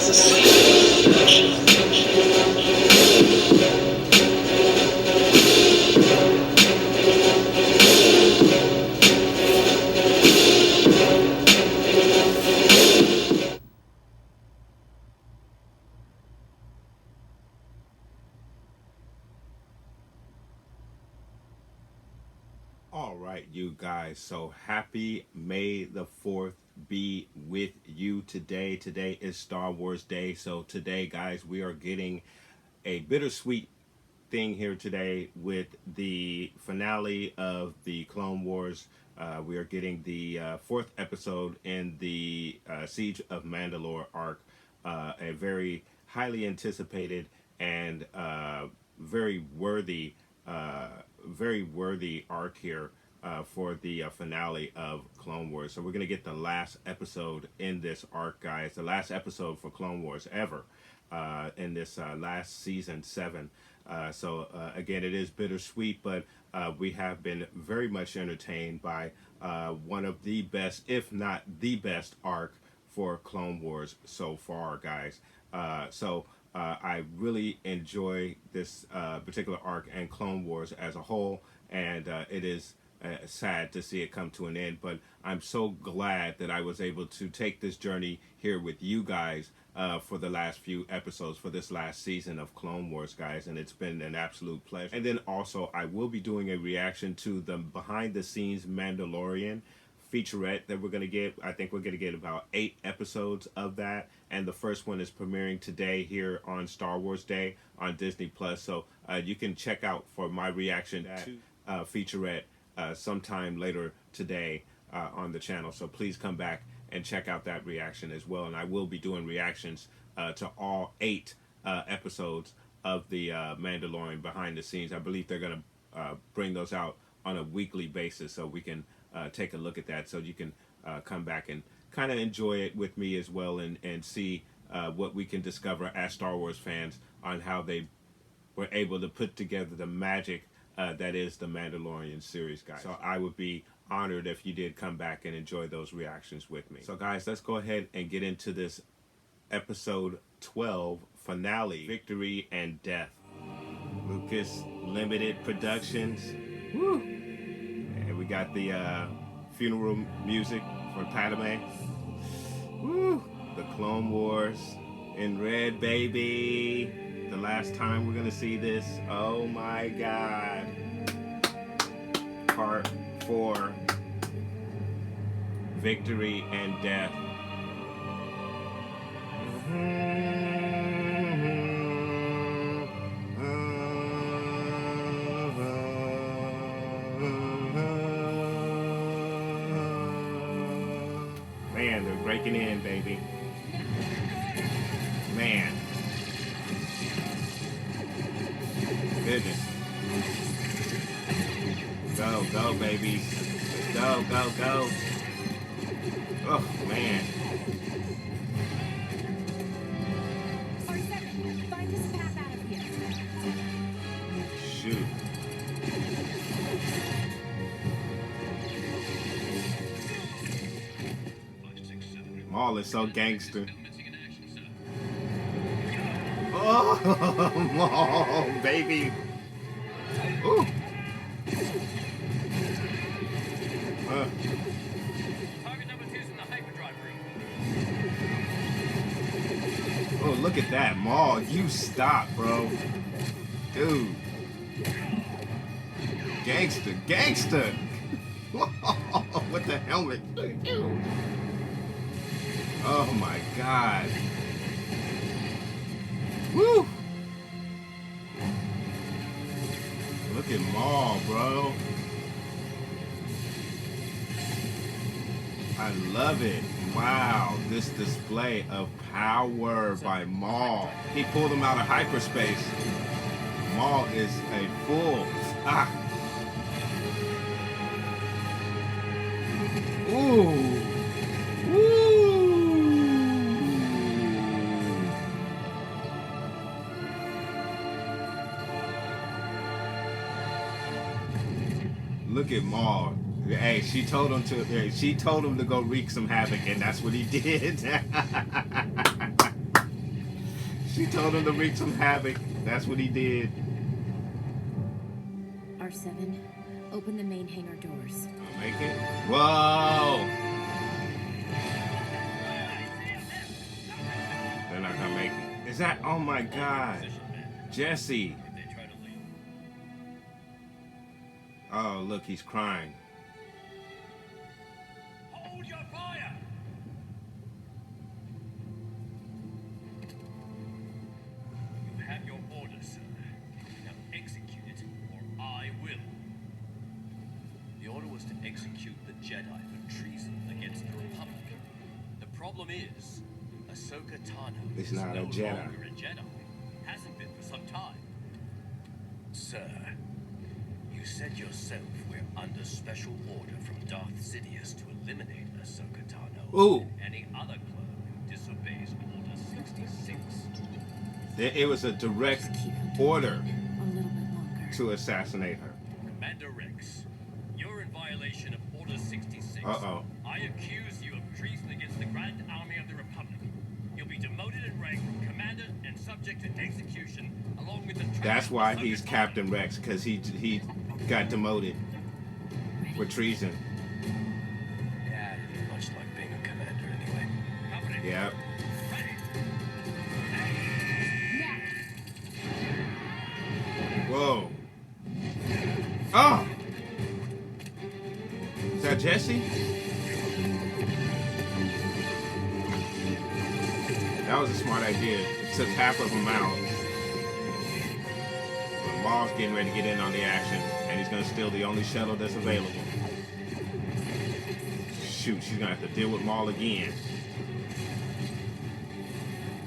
All right, you guys. So happy May the 4th be with you today. Today is Star Wars Day. So today, guys, we are getting a bittersweet thing here today with the finale of the Clone Wars. We are getting the fourth episode in the Siege of Mandalore arc. A very highly anticipated and very worthy very worthy arc here for the finale of Clone Wars. So we're going to get the last episode in this arc, guys. The last episode for Clone Wars ever in this last season 7. Again, it is bittersweet, but we have been very much entertained by one of the best, if not the best arc for Clone Wars so far, guys. I really enjoy this particular arc and Clone Wars as a whole, and it is sad to see it come to an end, but I'm so glad that I was able to take this journey here with you guys for the last few episodes, for this last season of Clone Wars, guys, and it's been an absolute pleasure. And then also, I will be doing a reaction to the behind-the-scenes Mandalorian featurette that we're going to get. I think we're going to get about 8 episodes of that, and the first one is premiering today here on Star Wars Day on Disney Plus. So you can check out for my reaction to featurette sometime later today on the channel. So please come back and check out that reaction as well. And I will be doing reactions to all 8 episodes of the Mandalorian behind the scenes. I believe they're going to bring those out on a weekly basis, so we can take a look at that, so you can come back and kind of enjoy it with me as well, and see what we can discover as Star Wars fans on how they were able to put together the magic that is the Mandalorian series, guys. So I would be honored if you did come back and enjoy those reactions with me. So guys, let's go ahead and get into this episode 12 finale, Victory and Death. Lucas Limited Productions. Woo! And we got the funeral music for Padme. Woo! The Clone Wars in red, baby. The last time we're gonna see this. Oh my God. Part 4. Victory and Death. Man, they're breaking in, baby. Man. Goodness. Go, go, baby. Go, go, go. Oh, man. Find us a path out of here. Shoot. Maul is so gangster. Oh, Maul, baby. Ooh. Target number 2's in the hyperdrive room. Oh, look at that, Maul. You stop, bro. Dude. Gangster, gangster. With the helmet. Oh my God. Woo! Look at Maul, bro. I love it. Wow, this display of power by Maul. He pulled him out of hyperspace. Maul is a fool. Ah. Ooh. Look at Maul. Hey, she told him to go wreak some havoc, and that's what he did. She told him to wreak some havoc. That's what he did. R7, open the main hangar doors. Make it. Whoa! They're not gonna make it. Is that? Oh my God, Jesse! If they try to leave. Oh look, he's crying. Hold your fire! You have your orders, sir. Now execute it, or I will. The order was to execute the Jedi for treason against the Republic. The problem is, Ahsoka Tano He's is not a no Jedi. longer a Jedi. Hasn't been for some time. Sir, you said yourself we're under special order from Darth Sidious to eliminate Ahsoka Tano Ooh. and any other clone who disobeys Order 66. It was a direct Just keep him doing order it a little bit longer. to assassinate her. Commander Rex, you're in violation of Order 66. Uh-oh. I accuse you of treason against the Grand Army of the Republic. You'll be demoted in rank from commander and subject to execution, along with the... That's why he's Captain Rex, because he got demoted for treason. Yeah, much like being a commander anyway. Company. Yep. Ready. Now, Whoa. Oh! Is that Jesse? That was a smart idea. It took half of them out. But Maul's getting ready to get in on the action, and he's going to steal the only shuttle that's available. Shoot, she's going to have to deal with Maul again.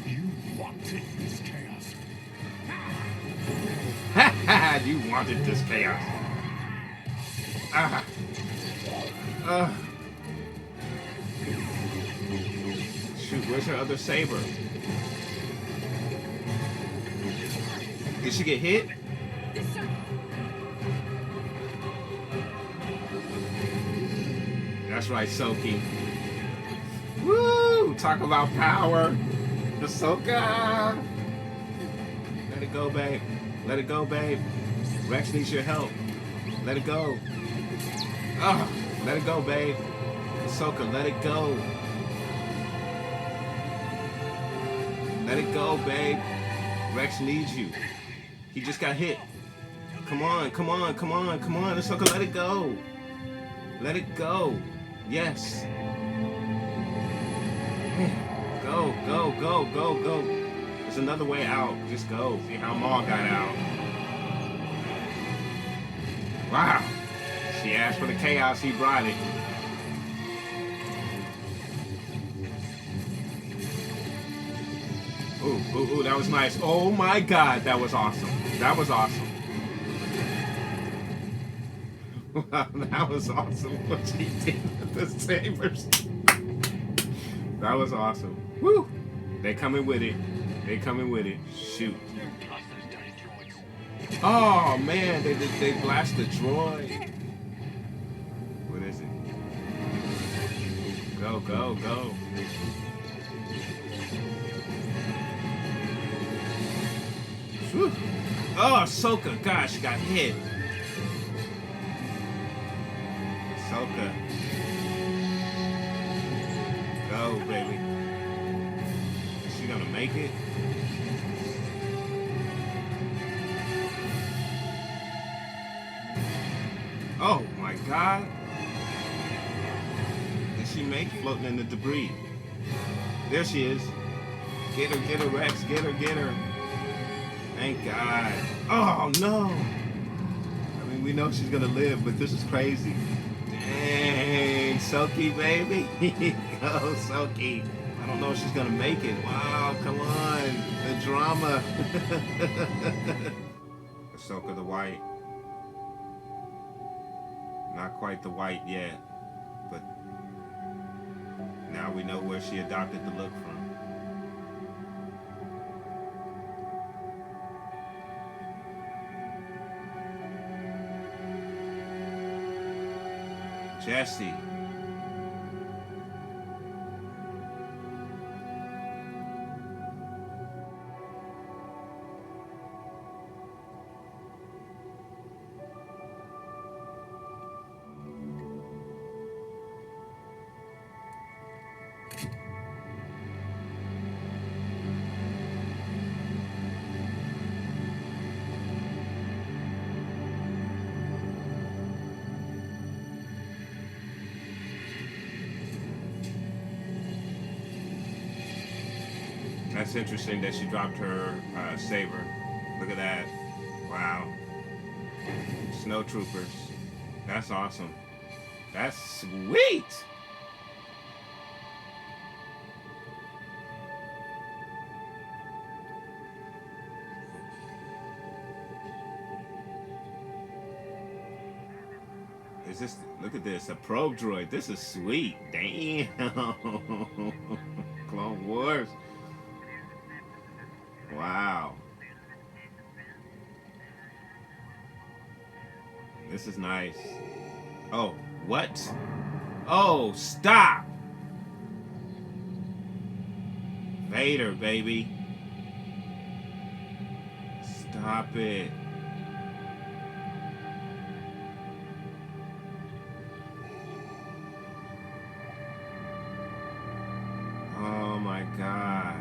You wanted this chaos. Ha ha! You wanted this chaos. Ah. Shoot, where's her other saber? Did she get hit? this circle. That's right, Soki. Woo! Talk about power. Ahsoka! Let it go, babe. Let it go, babe. Rex needs your help. Let it go. Ah, let it go, babe. Ahsoka, let it go. Let it go, babe. Rex needs you. He just got hit. Come on, come on, come on, come on. Ahsoka, let it go. Let it go. Yes. Go, go, go, go, go. There's another way out. Just go. See how Maul got out. Wow. She asked for the chaos, he brought it. Ooh, ooh, ooh, that was nice. Oh my God, that was awesome. That was awesome. Wow, that was awesome what she did with the sabers. That was awesome. Woo! They coming with it. They coming with it. Shoot. Oh man, they blast the droid. What is it? Go, go, go. Whew. Oh, Ahsoka, gosh, got hit. Ahsoka. Go, baby. Is she gonna make it? Oh my God. Did she make floating in the debris? There she is. Get her, Rex. Get her. Thank God. Oh no. I mean, we know she's gonna live, but this is crazy. Dang, Soki, baby. Go, Soki. I don't know if she's gonna make it. Wow, come on. The drama. Ahsoka the White. Not quite the white yet, but now we know where she adopted the look from. Jesse. That's interesting that she dropped her saber. Look at that. Wow. Snow troopers. That's awesome. That's sweet. Is this? Look at this. A probe droid. This is sweet. Damn. Clone Wars. Wow. This is nice. Oh, what? Oh, stop. Vader, baby. Stop it. Oh my God.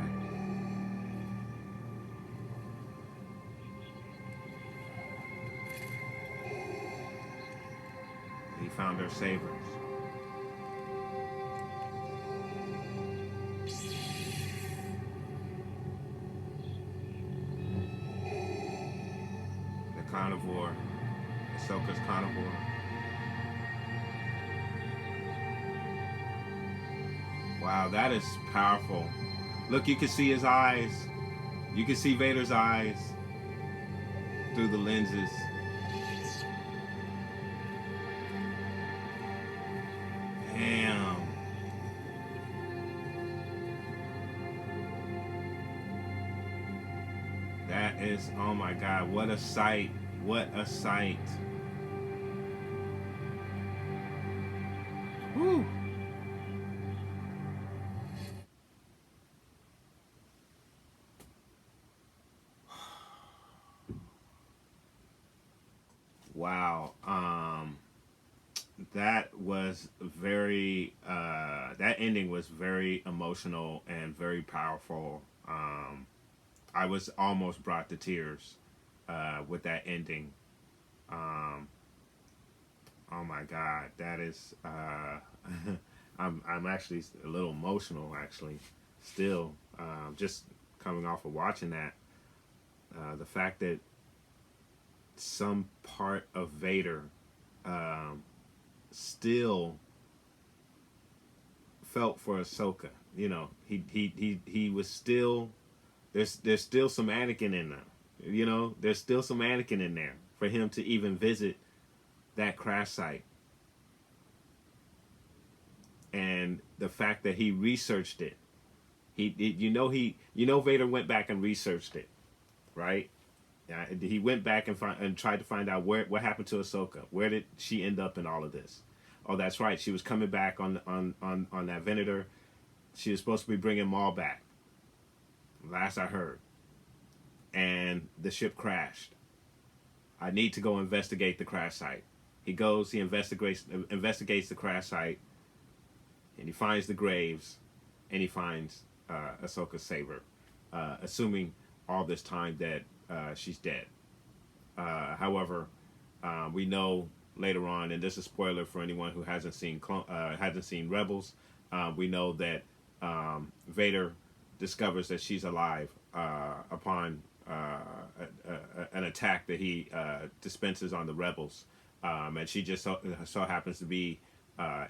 He found their sabers. The carnivore. Ahsoka's carnivore. Wow, that is powerful. Look, you can see his eyes. You can see Vader's eyes through the lenses. Damn. That is, oh my God, what a sight. What a sight. Woo. Wow. That was very that ending was very emotional and very powerful. I was almost brought to tears with that ending. Um, oh my God, that is I'm actually a little emotional actually still just coming off of watching that. The fact that some part of Vader um, still felt for Ahsoka. You know, he was still there's still some Anakin in there. You know, there's still some Anakin in there for him to even visit that crash site. And the fact that he researched it, Vader went back and researched it, right? He went back and tried to find out what happened to Ahsoka. Where did she end up in all of this? Oh, that's right. She was coming back on that Venator. She was supposed to be bringing Maul back. Last I heard, and the ship crashed. I need to go investigate the crash site. He goes. He investigates the crash site, and he finds the graves, and he finds Ahsoka's saber, assuming all this time that she's dead. However, we know later on, and this is a spoiler for anyone who hasn't seen Rebels. We know that Vader discovers that she's alive upon an attack that he dispenses on the Rebels, and she just so happens to be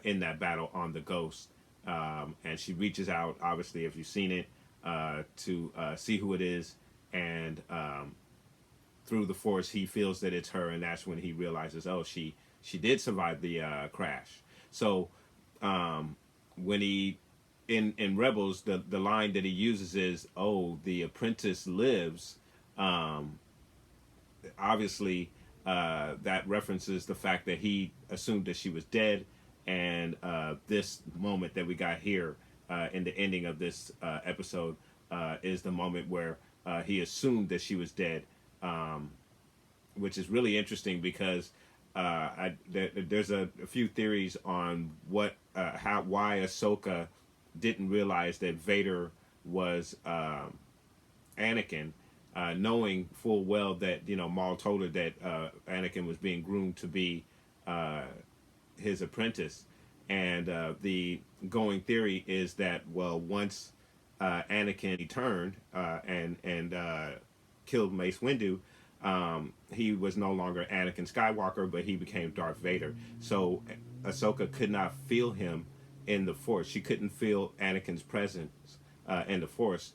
in that battle on the Ghost, and she reaches out. Obviously, if you've seen it, to see who it is, and through the Force, he feels that it's her, and that's when he realizes, oh, she did survive the crash. So when he in Rebels, the line that he uses is, "Oh, the apprentice lives." Obviously, that references the fact that he assumed that she was dead, and this moment that we got here in the ending of this episode is the moment where he assumed that she was dead, which is really interesting because there's a few theories on why Ahsoka didn't realize that Vader was Anakin, knowing full well that Maul told her that Anakin was being groomed to be his apprentice, and the going theory is that once Anakin he turned and killed Mace Windu, he was no longer Anakin Skywalker, but he became Darth Vader. So Ahsoka could not feel him in the Force. She couldn't feel Anakin's presence in the Force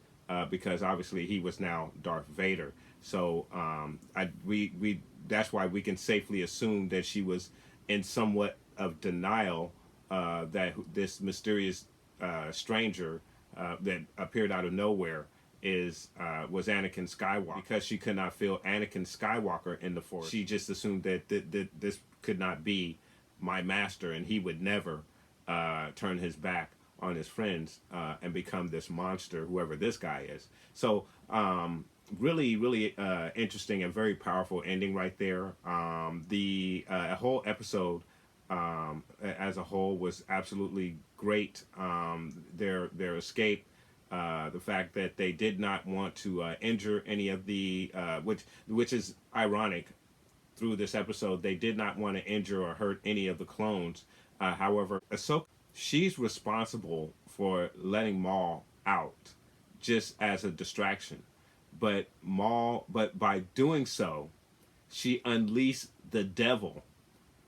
because obviously he was now Darth Vader. So we that's why we can safely assume that she was in somewhat of denial that this mysterious stranger that appeared out of nowhere was Anakin Skywalker. Because she could not feel Anakin Skywalker in the Force, she just assumed that this could not be my master, and he would never turn his back on his friends and become this monster, whoever this guy is. So really interesting and very powerful ending right there. The whole episode as a whole was absolutely great. Their escape, the fact that they did not want to injure any of the which is ironic. Through this episode, they did not want to injure or hurt any of the clones. However, Ahsoka, she's responsible for letting Maul out just as a distraction. But by doing so, she unleashed the devil,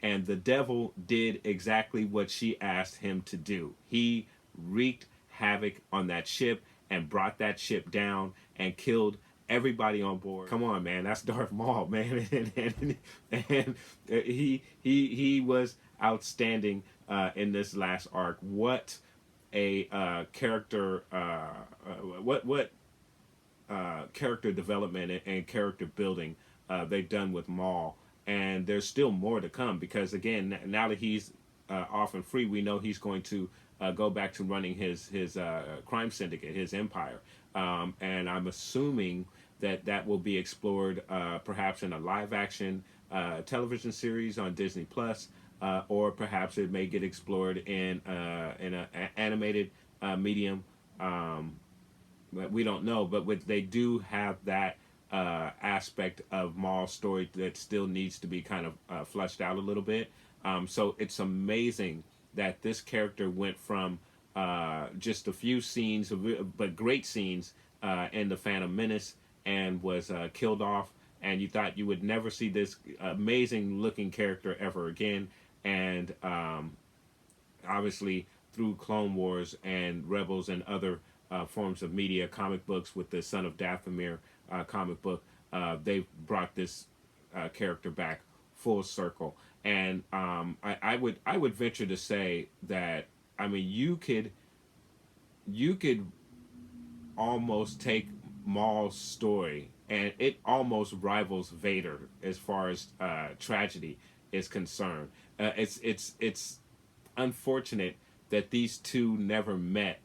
and the devil did exactly what she asked him to do. He wreaked havoc on that ship and brought that ship down and killed everybody on board. Come on, man, that's Darth Maul, man, and he was outstanding in this last arc. What a character! What character development and character building they've done with Maul, and there's still more to come because again, now that he's off and free, we know he's going to go back to running his crime syndicate, his empire, and I'm assuming that will be explored perhaps in a live action television series on Disney Plus, or perhaps it may get explored in an animated medium. We don't know, but they do have that aspect of Maul's story that still needs to be kind of fleshed out a little bit. So it's amazing that this character went from just a few scenes, but great scenes in The Phantom Menace, and was killed off, and you thought you would never see this amazing looking character ever again. And obviously through Clone Wars and Rebels and other forms of media, comic books with the Son of Dathomir comic book, they've brought this character back full circle. And I would venture to say that, I mean, you could almost take Maul's story and it almost rivals Vader as far as tragedy is concerned. It's unfortunate that these two never met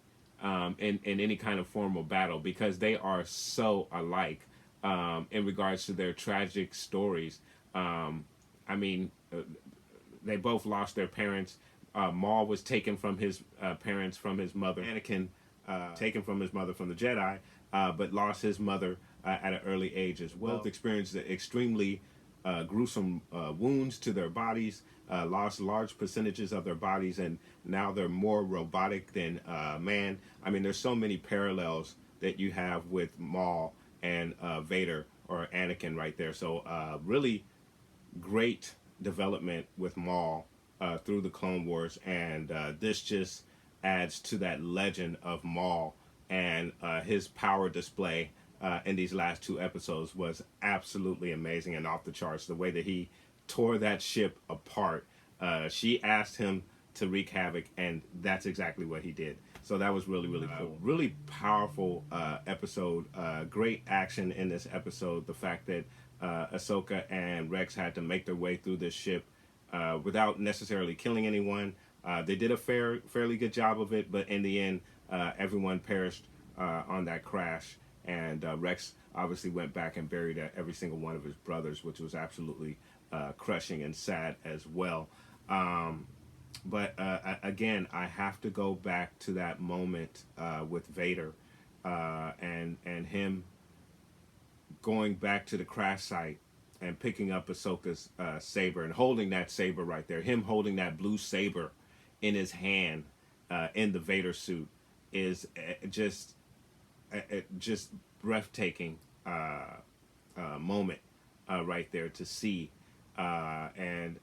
in any kind of formal battle, because they are so alike in regards to their tragic stories. I mean, they both lost their parents. Maul was taken from his parents, from his mother. Anakin taken from his mother from the Jedi, but lost his mother at an early age as well. Both experienced extremely gruesome wounds to their bodies, lost large percentages of their bodies, and now they're more robotic than man. I mean, there's so many parallels that you have with Maul and Vader or Anakin right there. So really great development with Maul through the Clone Wars, and this just adds to that legend of Maul, and his power display in these last two episodes was absolutely amazing and off the charts. The way that he tore that ship apart. She asked him to wreak havoc, and that's exactly what he did. So that was really cool. Really powerful episode. Great action in this episode. The fact that Ahsoka and Rex had to make their way through this ship without necessarily killing anyone. They did a fairly good job of it, but in the end, everyone perished on that crash. And Rex obviously went back and buried every single one of his brothers, which was absolutely crushing and sad as well. But again, I have to go back to that moment with Vader and him going back to the crash site and picking up Ahsoka's saber and holding that saber right there. Him holding that blue saber in his hand in the Vader suit is just just breathtaking moment right there to see, and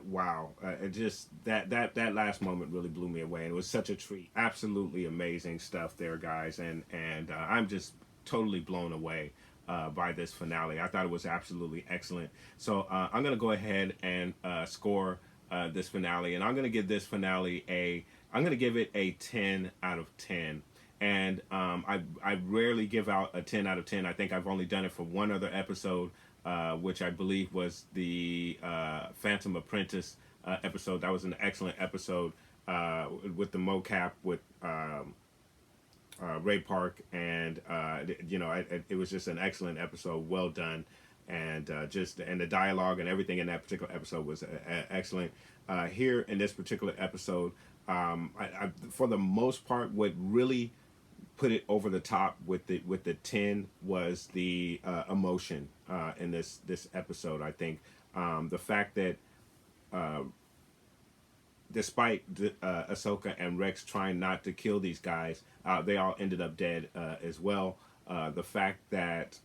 wow, just that last moment really blew me away, and it was such a treat. Absolutely amazing stuff there, guys, and I'm just totally blown away by this finale. I thought it was absolutely excellent. So I'm gonna go ahead and score this finale, and I'm gonna give this finale I'm gonna give it a 10 out of 10. And I rarely give out a 10 out of 10. I think I've only done it for one other episode, which I believe was the Phantom Apprentice episode. That was an excellent episode with the mocap with Ray Park, and it was just an excellent episode. Well done, and the dialogue and everything in that particular episode was excellent. Here in this particular episode, for the most part, what really put it over the top with the 10 was the emotion in this episode. I think the fact that despite Ahsoka and Rex trying not to kill these guys, they all ended up dead as well. The fact that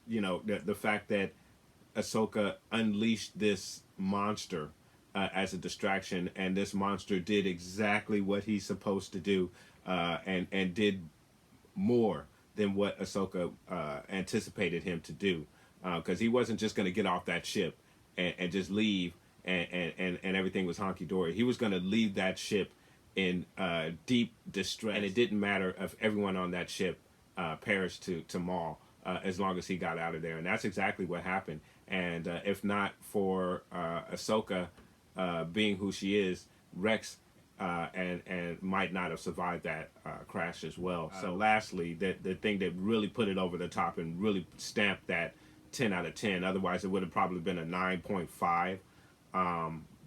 the fact that Ahsoka unleashed this monster as a distraction, and this monster did exactly what he's supposed to do, and did more than what Ahsoka anticipated him to do, because he wasn't just going to get off that ship and just leave and everything was honky-dory. He was going to leave that ship in deep distress, and it didn't matter if everyone on that ship perished to Maul, as long as he got out of there. And that's exactly what happened. And if not for Ahsoka being who she is, Rex and might not have survived that crash as well. So lastly, the thing that really put it over the top and really stamped that 10 out of 10, otherwise it would have probably been a 9.5.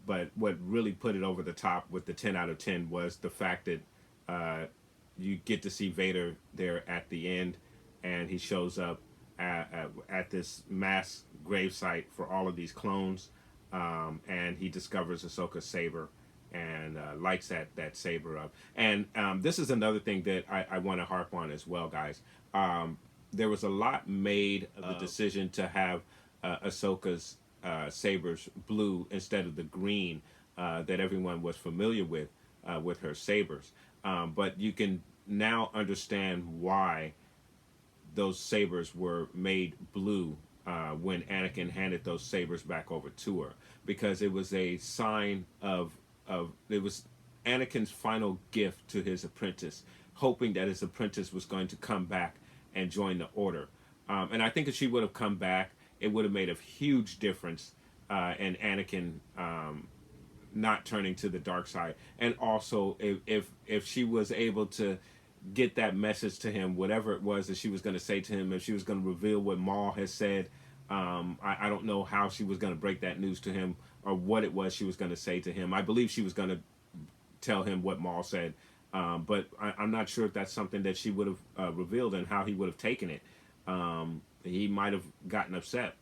But what really put it over the top with the 10 out of 10 was the fact that you get to see Vader there at the end, and he shows up at this mass gravesite for all of these clones, and he discovers Ahsoka's saber and lights that saber up. And this is another thing that I want to harp on as well, guys. There was a lot made of the decision to have Ahsoka's sabers blue instead of the green that everyone was familiar with her sabers. But you can now understand why those sabers were made blue when Anakin handed those sabers back over to her, because it was a sign of it was Anakin's final gift to his apprentice, hoping that his apprentice was going to come back and join the Order. And I think if she would have come back, it would have made a huge difference in Anakin not turning to the dark side. And also, if she was able to get that message to him, whatever it was that she was going to say to him, if she was going to reveal what Maul has said, I don't know how she was going to break that news to him, or what it was she was going to say to him. I believe she was going to tell him what Maul said, but I'm not sure if that's something that she would have revealed and how he would have taken it. He might have gotten upset,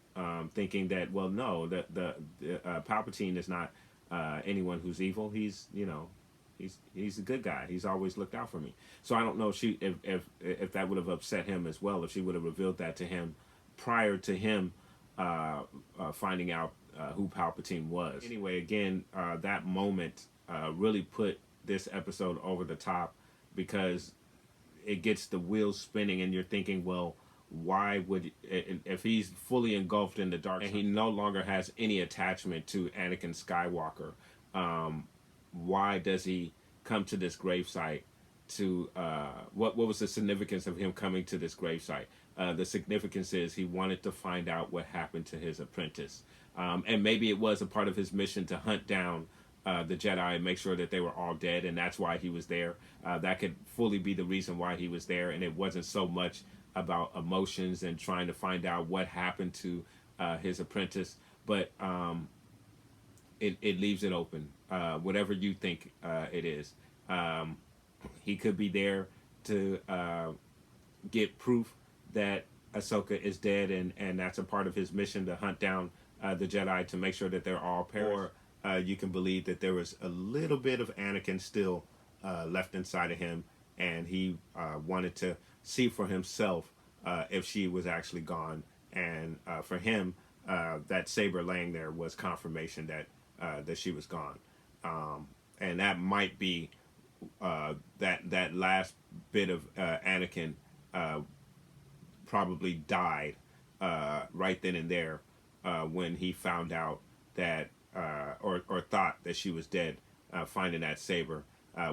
thinking that, well, no, the Palpatine is not anyone who's evil. He's he's a good guy. He's always looked out for me. So I don't know if that would have upset him as well, if she would have revealed that to him prior to him finding out who Palpatine was. Anyway, again, that moment really put this episode over the top, because it gets the wheels spinning, and you're thinking, well, why would, if he's fully engulfed in the dark and he no longer has any attachment to Anakin Skywalker, why does he come to this gravesite? To what was the significance of him coming to this gravesite? The significance is he wanted to find out what happened to his apprentice, and maybe it was a part of his mission to hunt down the Jedi and make sure that they were all dead, and that's why he was there. That could fully be the reason why he was there, and it wasn't so much about emotions and trying to find out what happened to his apprentice, but it leaves it open. Whatever you think it is, he could be there to get proof that Ahsoka is dead, and that's a part of his mission to hunt down the Jedi to make sure that they're all perished. Or you can believe that there was a little bit of Anakin still left inside of him, and he wanted to see for himself if she was actually gone. And for him, that saber laying there was confirmation that she was gone. And that might be that last bit of Anakin probably died right then and there when he found out that or thought that she was dead, finding that saber.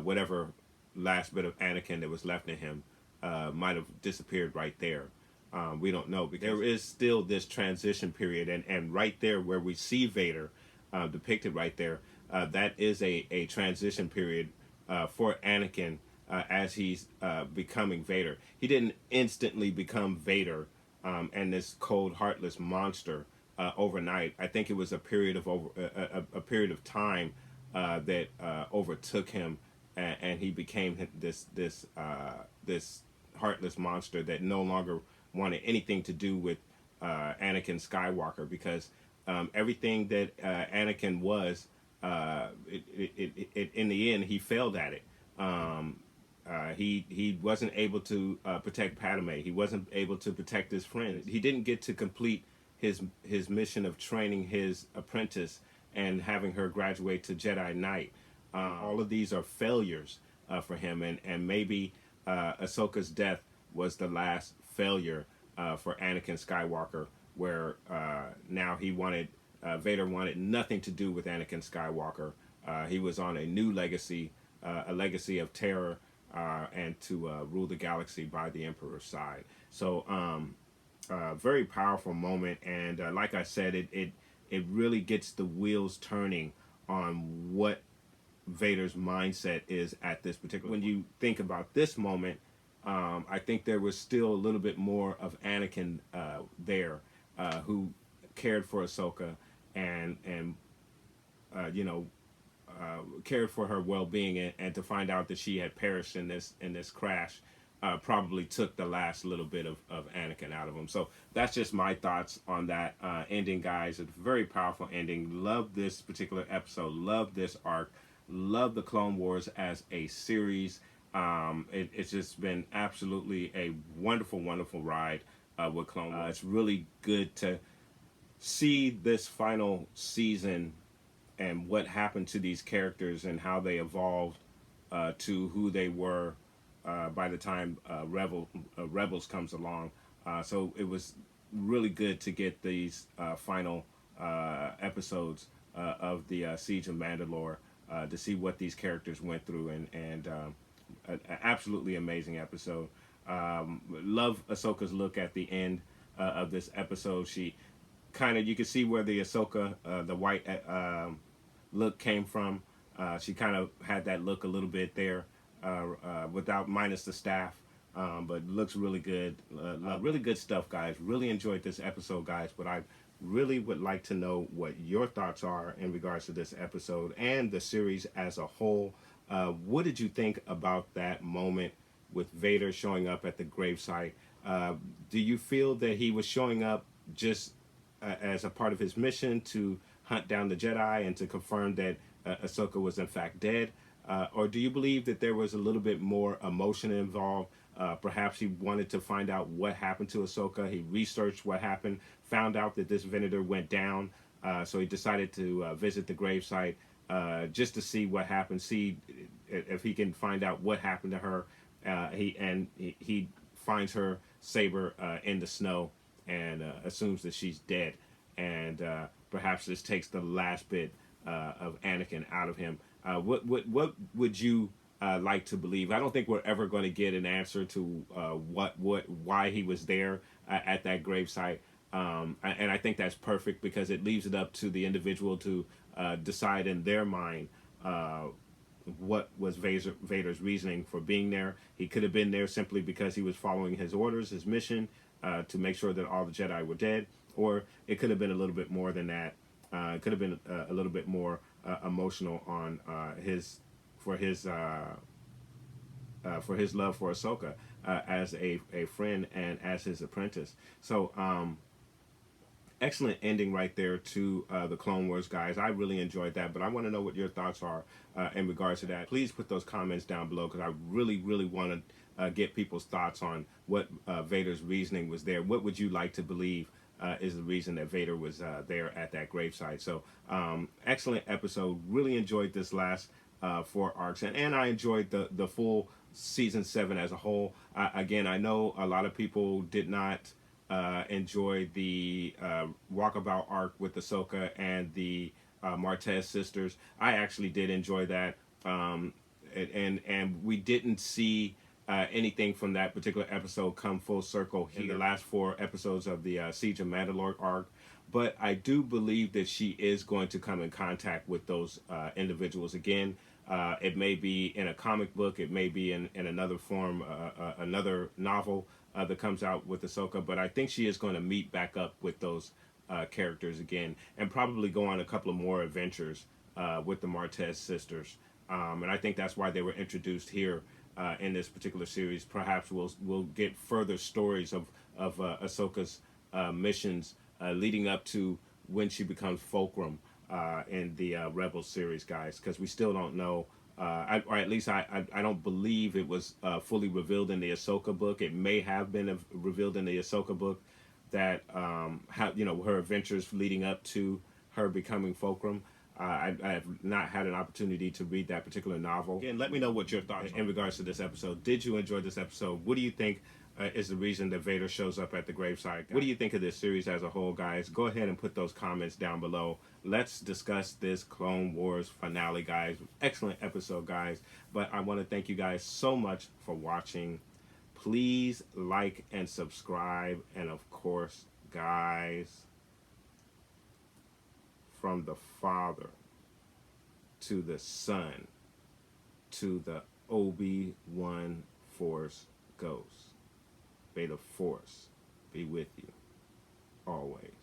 Whatever last bit of Anakin that was left in him might have disappeared right there. We don't know, because there is still this transition period, and right there where we see Vader depicted right there, that is a transition period for Anakin as he's becoming Vader. He didn't instantly become Vader and this cold, heartless monster overnight. I think it was a period of a period of time that overtook him, and he became this heartless monster that no longer wanted anything to do with Anakin Skywalker, because everything that Anakin was, in the end, he failed at it. He wasn't able to protect Padme. He wasn't able to protect his friend. He didn't get to complete his mission of training his apprentice and having her graduate to Jedi Knight. All of these are failures for him, and maybe Ahsoka's death was the last failure for Anakin Skywalker, where now Vader wanted nothing to do with Anakin Skywalker. He was on a new legacy, a legacy of terror, and to rule the galaxy by the Emperor's side. So, very powerful moment, and like I said, it really gets the wheels turning on what Vader's mindset is at this particular. When you think about this moment, I think there was still a little bit more of Anakin there, who cared for Ahsoka and cared for her well-being, and to find out that she had perished in this crash probably took the last little bit of Anakin out of him. So that's just my thoughts on that ending, guys. It's a very powerful ending. Love this particular episode. Love this arc. Love the Clone Wars as a series. It's just been absolutely a wonderful, wonderful ride with Clone Wars. It's really good to see this final season and what happened to these characters and how they evolved to who they were by the time Rebels comes along. So it was really good to get these final episodes of the Siege of Mandalore to see what these characters went through, and an absolutely amazing episode. Love Ahsoka's look at the end of this episode. She you can see where the Ahsoka, the white look came from. She kind of had that look a little bit there, minus the staff, but looks really good. Really good stuff, guys. Really enjoyed this episode, guys, but I really would like to know what your thoughts are in regards to this episode and the series as a whole. What did you think about that moment with Vader showing up at the gravesite? Do you feel that he was showing up just as a part of his mission to hunt down the Jedi and to confirm that Ahsoka was in fact dead? Or do you believe that there was a little bit more emotion involved? Perhaps he wanted to find out what happened to Ahsoka. He researched what happened, found out that this Venator went down, so he decided to visit the gravesite just to see what happened, see if he can find out what happened to her. He finds her saber in the snow and assumes that she's dead. And perhaps this takes the last bit of Anakin out of him. What would you like to believe? I don't think we're ever going to get an answer to why he was there at that gravesite, and I think that's perfect, because it leaves it up to the individual to decide in their mind what was Vader's reasoning for being there. He could have been there simply because he was following his orders, his mission, to make sure that all the Jedi were dead, or it could have been a little bit more than that. It could have been a little bit more emotional on his love for Ahsoka as a friend and as his apprentice. So excellent ending right there to the Clone Wars, guys. I really enjoyed that, but I want to know what your thoughts are in regards to that. Please put those comments down below because I really, really want to get people's thoughts on what Vader's reasoning was there. What would you like to believe is the reason that Vader was there at that gravesite? So, excellent episode. Really enjoyed this last 4 arcs, and I enjoyed the full season 7 as a whole. Again, I know a lot of people did not enjoy the walkabout arc with Ahsoka and the Martez sisters. I actually did enjoy that, and we didn't see anything from that particular episode come full circle in the last 4 episodes of the Siege of Mandalore arc. But I do believe that she is going to come in contact with those individuals again. It may be in a comic book, it may be in another form, another novel that comes out with Ahsoka, but I think she is going to meet back up with those characters again and probably go on a couple of more adventures with the Martez sisters. And I think that's why they were introduced here in this particular series. Perhaps we'll get further stories of Ahsoka's missions leading up to when she becomes Fulcrum in the Rebel series, guys, because we still don't know, or at least I don't believe it was fully revealed in the Ahsoka book. It may have been revealed in the Ahsoka book that how her adventures leading up to her becoming Fulcrum. I have not had an opportunity to read that particular novel. Again, let me know what your thoughts in regards to this episode. Did you enjoy this episode? What do you think is the reason that Vader shows up at the gravesite? What do you think of this series as a whole, guys? Go ahead and put those comments down below. Let's discuss this Clone Wars finale, guys. Excellent episode, guys. But I want to thank you guys so much for watching. Please like and subscribe. And of course, guys, from the Father to the Son to the Obi-Wan Force Ghost. May the Force be with you always.